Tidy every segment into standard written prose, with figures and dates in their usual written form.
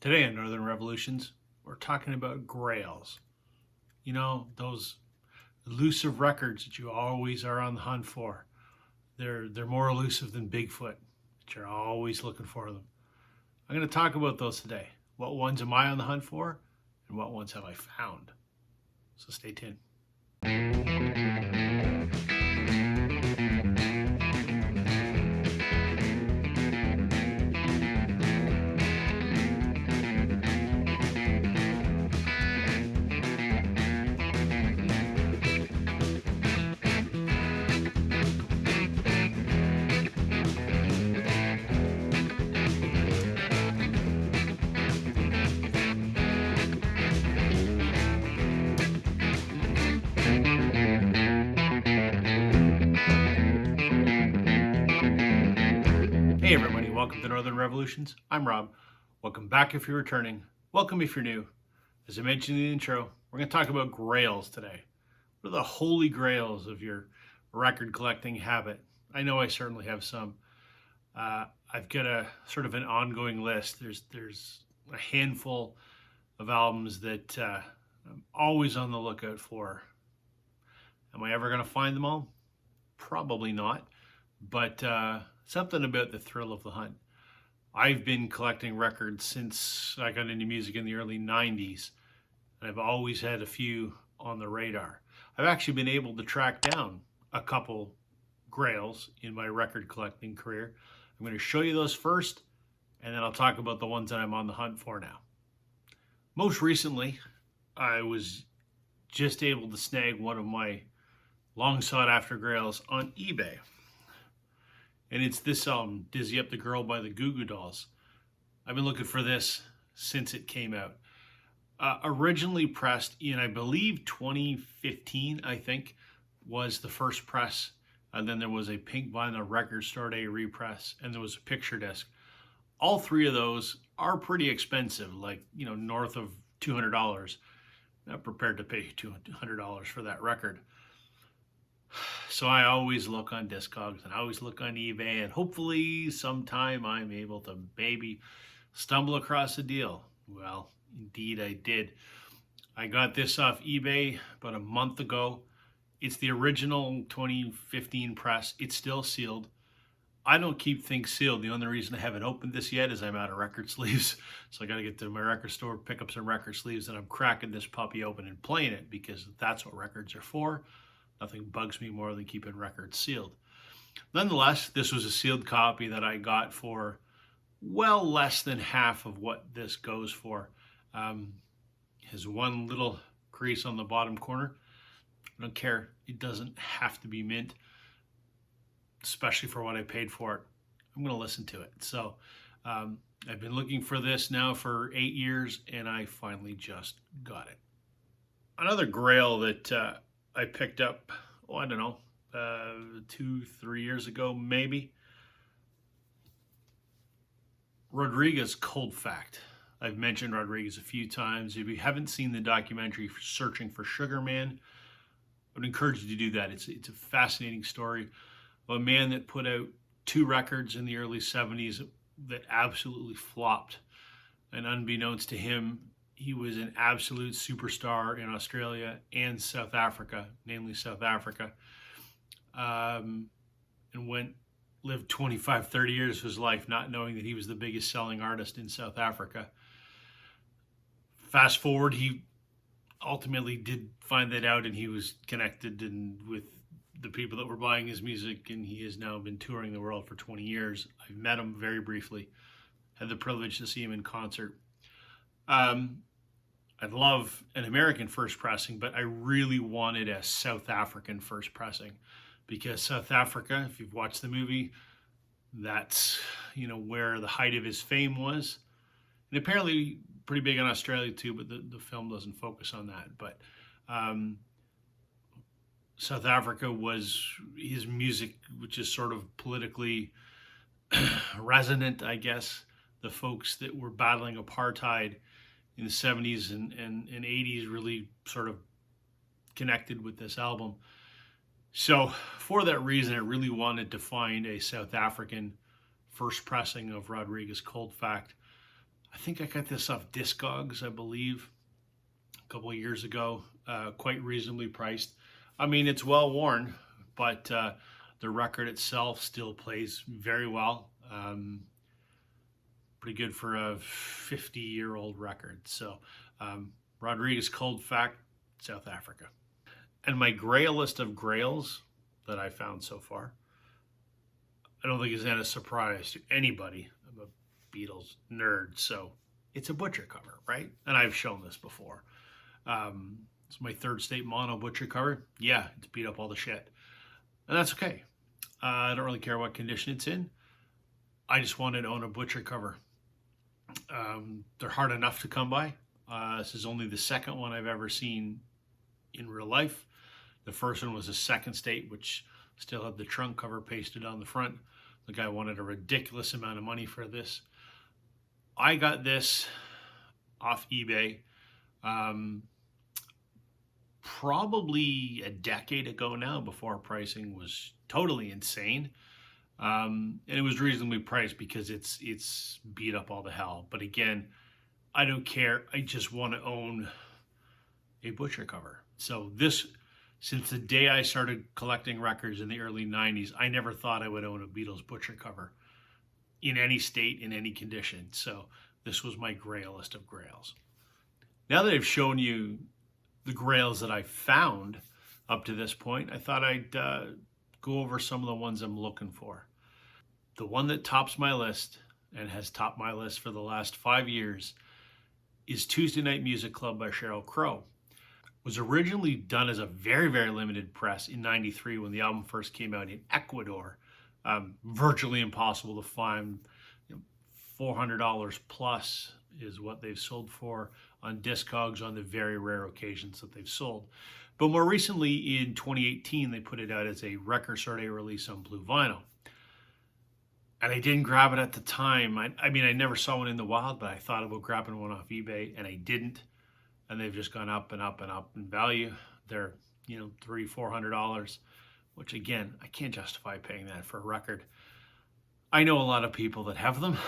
Today on Northern Revolutions, we're talking about grails. You know, those elusive records that you always are on the hunt for. They're more elusive than Bigfoot, but you're always looking for them. I'm going to talk about those today. What ones am I on the hunt for, and what ones have I found? So stay tuned. Hey everybody, welcome to Northern Revolutions. I'm Rob. Welcome back if you're returning. Welcome if you're new. As I mentioned in the intro, we're going to talk about grails today. What are the holy grails of your record collecting habit? I know I certainly have some. I've got a sort of an ongoing list. There's a handful of albums that I'm always on the lookout for. Am I ever going to find them all? Probably not. But something about the thrill of the hunt. I've been collecting records since I got into music in the early 90s, and I've always had a few on the radar. I've actually been able to track down a couple grails in my record collecting career. I'm going to show you those first, and then I'll talk about the ones that I'm on the hunt for now. Most recently, I was just able to snag one of my long sought after grails on eBay. And it's this album, Dizzy Up the Girl by the Goo Goo Dolls. I've been looking for this since it came out. Originally pressed in, I believe, 2015, I think, was the first press. And then there was a Pink Vinyl Record Store Day repress, and there was a picture disc. All three of those are pretty expensive, like, north of $200. Not prepared to pay $200 for that record. So I always look on Discogs and I always look on eBay, and hopefully sometime I'm able to maybe stumble across a deal. Well, indeed I did. I got this off eBay about a month ago. It's the original 2015 press. It's still sealed. I don't keep things sealed. The only reason I haven't opened this yet is I'm out of record sleeves. So I got to get to my record store, pick up some record sleeves, and I'm cracking this puppy open and playing it because that's what records are for. Nothing bugs me more than keeping records sealed. Nonetheless, this was a sealed copy that I got for well less than half of what this goes for. Has one little crease on the bottom corner. I don't care. It doesn't have to be mint, especially for what I paid for it. I'm going to listen to it. So I've been looking for this now for 8 years, and I finally just got it. Another grail that I picked up, 2-3 years ago, maybe. Rodriguez Cold Fact. I've mentioned Rodriguez a few times. If you haven't seen the documentary Searching for Sugar Man, I would encourage you to do that. It's a fascinating story of a man that put out 2 records in the early 70s that absolutely flopped. And unbeknownst to him, he was an absolute superstar in Australia and South Africa, namely South Africa, and lived 25, 30 years of his life not knowing that he was the biggest selling artist in South Africa. Fast forward, he ultimately did find that out, and he was connected with the people that were buying his music, and he has now been touring the world for 20 years. I've met him very briefly, had the privilege to see him in concert. I'd love an American first pressing, but I really wanted a South African first pressing because South Africa, if you've watched the movie, that's, where the height of his fame was. And apparently pretty big in Australia too, but the film doesn't focus on that. But South Africa was his music, which is sort of politically resonant, I guess. The folks that were battling apartheid in the 70s and 80s really sort of connected with this album. So for that reason, I really wanted to find a South African first pressing of Rodriguez Cold Fact. I think I got this off Discogs, I believe, a couple of years ago, quite reasonably priced. I mean, it's well worn, but the record itself still plays very well. Pretty good for a 50-year-old record. So, Rodriguez Cold Fact, South Africa. And my grail list of grails that I found so far, I don't think is that a surprise to anybody. I'm a Beatles nerd, so it's a Butcher cover, right? And I've shown this before. It's my third state mono Butcher cover. Yeah, it's beat up all the shit. And that's okay. I don't really care what condition it's in. I just wanted to own a Butcher cover. They're hard enough to come by. This is only the second one I've ever seen in real life. The first one was a second state, which still had the trunk cover pasted on the front. The guy wanted a ridiculous amount of money for this. I got this off eBay probably a decade ago now, before pricing was totally insane. And it was reasonably priced because it's beat up all the hell. But again, I don't care. I just want to own a Butcher cover. So this, since the day I started collecting records in the early 90s, I never thought I would own a Beatles Butcher cover in any state, in any condition. So this was my grail list of grails. Now that I've shown you the grails that I found up to this point, I thought I'd go over some of the ones I'm looking for. The one that tops my list and has topped my list for the last 5 years is Tuesday Night Music Club by Sheryl Crow. It was originally done as a very, very limited press in '93 when the album first came out in Ecuador. Virtually impossible to find. $400 plus is what they've sold for on Discogs on the very rare occasions that they've sold. But more recently, in 2018, they put it out as a record store day release on blue vinyl. And I didn't grab it at the time. I mean, I never saw one in the wild, but I thought about grabbing one off eBay, and I didn't. And they've just gone up and up and up in value. They're, $300-400, which again, I can't justify paying that for a record. I know a lot of people that have them.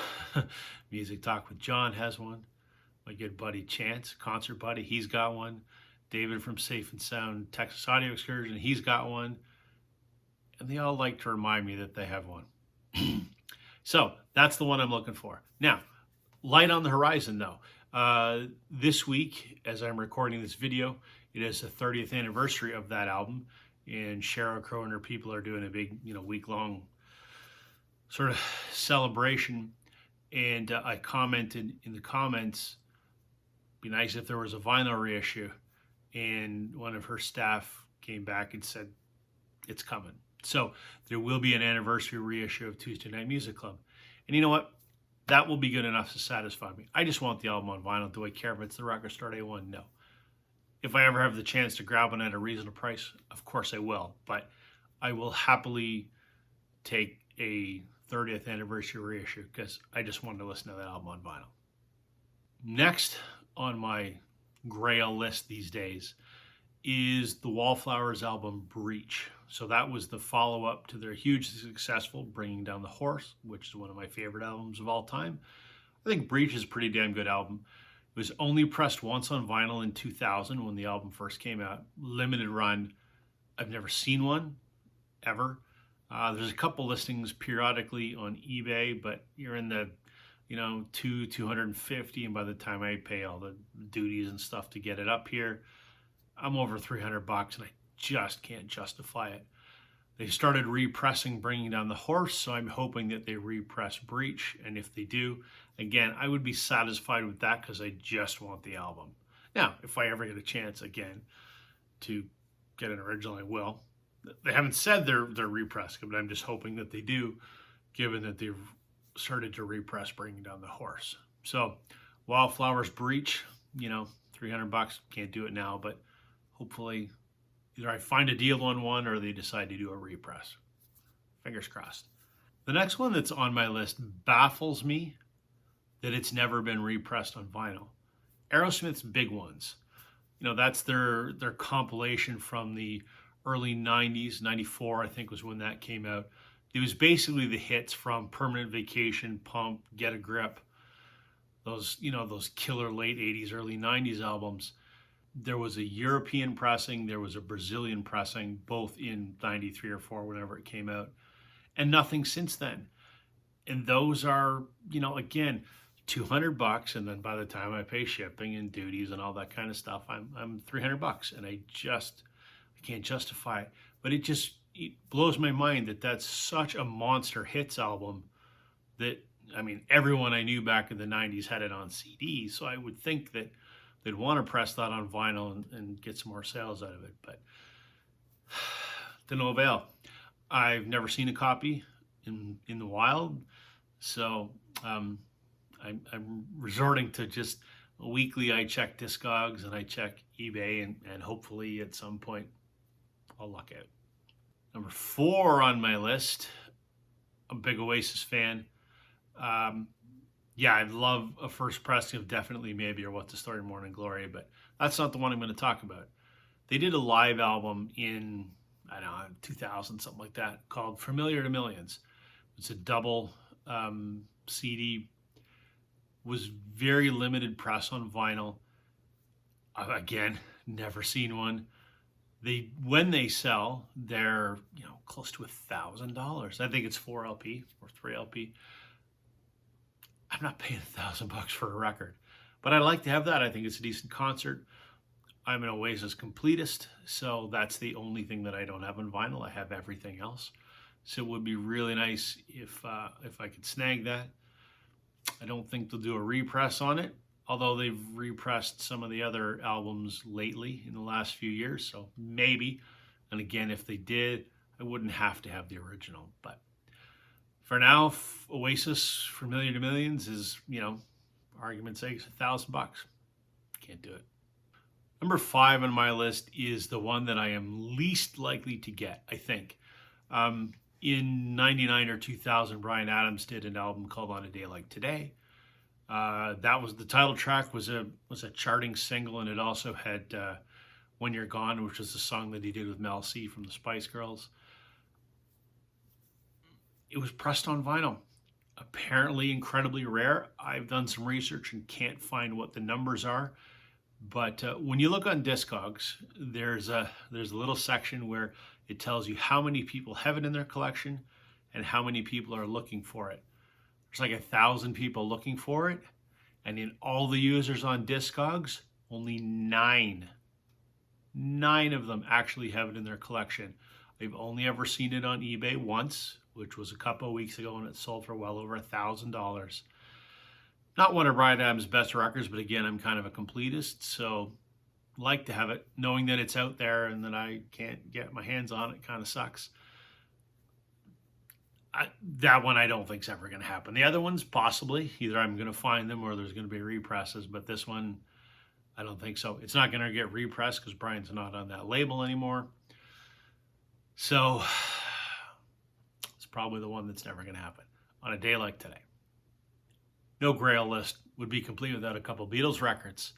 Music Talk with John has one. My good buddy Chance, concert buddy, he's got one. David from Safe and Sound Texas Audio Excursion, he's got one. And they all like to remind me that they have one. So that's the one I'm looking for. Now, light on the horizon though. This week, as I'm recording this video, it is the 30th anniversary of that album. And Sheryl Crow and her people are doing a big, week-long sort of celebration. And I commented in the comments, be nice if there was a vinyl reissue. And one of her staff came back and said, it's coming. So there will be an anniversary reissue of Tuesday Night Music Club. And you know what? That will be good enough to satisfy me. I just want the album on vinyl. Do I care if it's the record store day one? No. If I ever have the chance to grab one at a reasonable price, of course I will. But I will happily take a 30th anniversary reissue because I just wanted to listen to that album on vinyl. Next on my grail list these days is the Wallflowers album Breach. So that was the follow-up to their hugely successful Bringing Down the Horse, which is one of my favorite albums of all time. I think Breach is a pretty damn good album. It was only pressed once on vinyl in 2000 when the album first came out. Limited run. I've never seen one, ever. There's a couple listings periodically on eBay, but you're in the, $250, and by the time I pay all the duties and stuff to get it up here, I'm over $300, and I just can't justify it. They started repressing Bringing Down the Horse, so I'm hoping that they repress Breach, and if they do, again, I would be satisfied with that because I just want the album. Now, if I ever get a chance again to get an original, I will. They haven't said they're repressing, but I'm just hoping that they do, given that they've started to repress Bringing Down the Horse. So, Wildflowers Breach, $300, can't do it now, but hopefully either I find a deal on one or they decide to do a repress. Fingers crossed. The next one that's on my list baffles me that it's never been repressed on vinyl. Aerosmith's Big Ones. That's their compilation from the early 90s. 94, I think, was when that came out. It was basically the hits from Permanent Vacation, Pump, Get a Grip, those, those killer late 80s, early 90s albums. There was a European pressing, there was a Brazilian pressing, both in 93 or 4, whenever it came out, and nothing since then. And those are, again, $200, and then by the time I pay shipping and duties and all that kind of stuff, I'm $300, and I can't justify it. But it blows my mind that that's such a monster hits album that, I mean, everyone I knew back in the 90s had it on CD, so I would think that they'd want to press that on vinyl and get some more sales out of it, but to no avail. I've never seen a copy in the wild, so I'm resorting to just weekly. I check Discogs and I check eBay, and hopefully at some point I'll luck out. Number 4 on my list, I'm a big Oasis fan. Yeah, I'd love a first pressing of Definitely Maybe or What's the Story, Morning Glory, but that's not the one I'm going to talk about. They did a live album in, I don't know, 2000, something like that, called Familiar to Millions. It's a double CD. Was very limited press on vinyl. Again, never seen one. When they sell, they're close to $1,000. I think it's 4 LP or 3 LP. I'm not paying $1,000 for a record, but I'd like to have that. I think it's a decent concert. I'm an Oasis completist, so that's the only thing that I don't have on vinyl. I have everything else, so it would be really nice if I could snag that. I don't think they'll do a repress on it, although they've repressed some of the other albums lately in the last few years, so maybe. And again, if they did, I wouldn't have to have the original, but for now, Oasis, Familiar to Millions is, argument's sake, $1,000. Can't do it. Number 5 on my list is the one that I am least likely to get, I think. In 99 or 2000, Bryan Adams did an album called On a Day Like Today. That was the title track, was a charting single, and it also had When You're Gone, which was the song that he did with Mel C from the Spice Girls. It was pressed on vinyl. Apparently incredibly rare. I've done some research and can't find what the numbers are. But when you look on Discogs, there's a little section where it tells you how many people have it in their collection and how many people are looking for it. There's like 1,000 people looking for it. And in all the users on Discogs, only 9 of them actually have it in their collection. I've only ever seen it on eBay once, which was a couple of weeks ago, and it sold for well over $1,000. Not one of Bryan Adams' best records, but again, I'm kind of a completist, so like to have it. Knowing that it's out there and that I can't get my hands on it kind of sucks. That one I don't think is ever going to happen. The other ones, possibly. Either I'm going to find them or there's going to be represses, but this one, I don't think so. It's not going to get repressed because Brian's not on that label anymore. So it's probably the one that's never going to happen on a day like today. No Grail list would be complete without a couple Beatles records.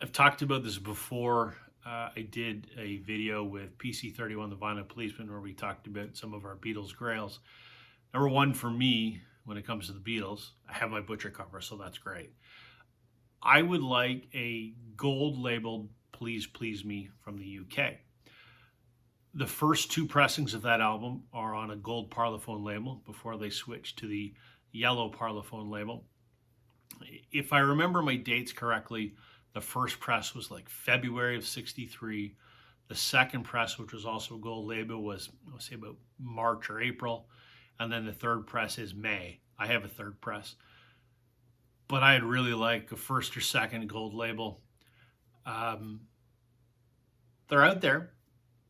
I've talked about this before. I did a video with PC31, the Vinyl Policeman, where we talked about some of our Beatles Grails. Number 1 for me, when it comes to the Beatles, I have my Butcher cover, so that's great. I would like a gold labeled Please Please Me from the UK. The first 2 pressings of that album are on a gold Parlophone label before they switched to the yellow Parlophone label. If I remember my dates correctly, the first press was like February of '63. The second press, which was also a gold label, was, I'll say, about March or April. And then the third press is May. I have a third press. But I'd really like a first or second gold label. They're out there.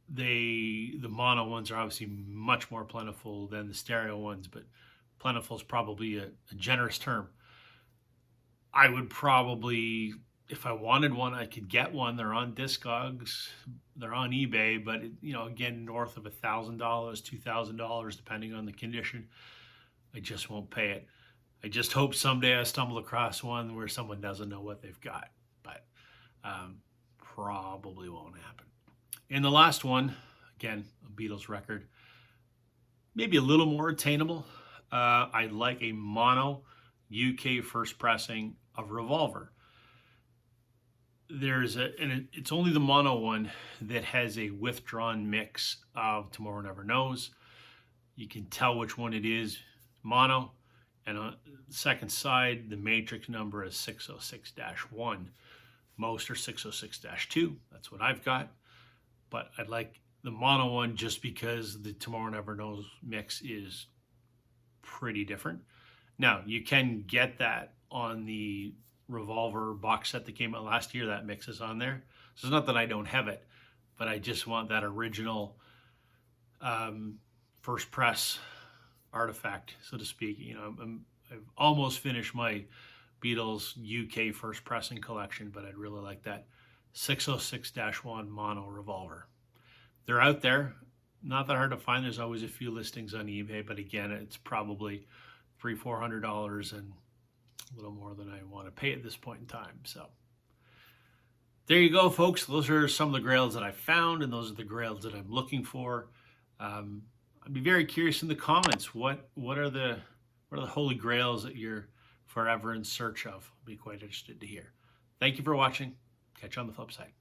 The mono ones are obviously much more plentiful than the stereo ones, but plentiful is probably a generous term. I would probably, if I wanted one, I could get one. They're on Discogs, they're on eBay, but again, north of $1,000, $2,000, depending on the condition. I just won't pay it. I just hope someday I stumble across one where someone doesn't know what they've got, but probably won't happen. And the last one, again, a Beatles record, maybe a little more attainable. I'd like a mono UK first pressing of Revolver. It's only the mono one that has a withdrawn mix of Tomorrow Never Knows. You can tell which one it is mono, and on the second side, the matrix number is 606-1. Most are 606-2. That's what I've got. But I'd like the mono one just because the Tomorrow Never Knows mix is pretty different. Now, you can get that on the Revolver box set that came out last year. That mix is on there. So it's not that I don't have it, but I just want that original first press artifact, so to speak. You know, I've almost finished my Beatles UK first pressing collection, but I'd really like that 606-1 mono Revolver. They're out there, not that hard to find. There's always a few listings on eBay, but again, it's probably $300-400 and a little more than I want to pay at this point in time. So there you go, folks. Those are some of the grails that I found, and those are the grails that I'm looking for. I'd be very curious in the comments. What are the holy grails that you're forever in search of? I'll be quite interested to hear. Thank you for watching. Catch you on the flip side.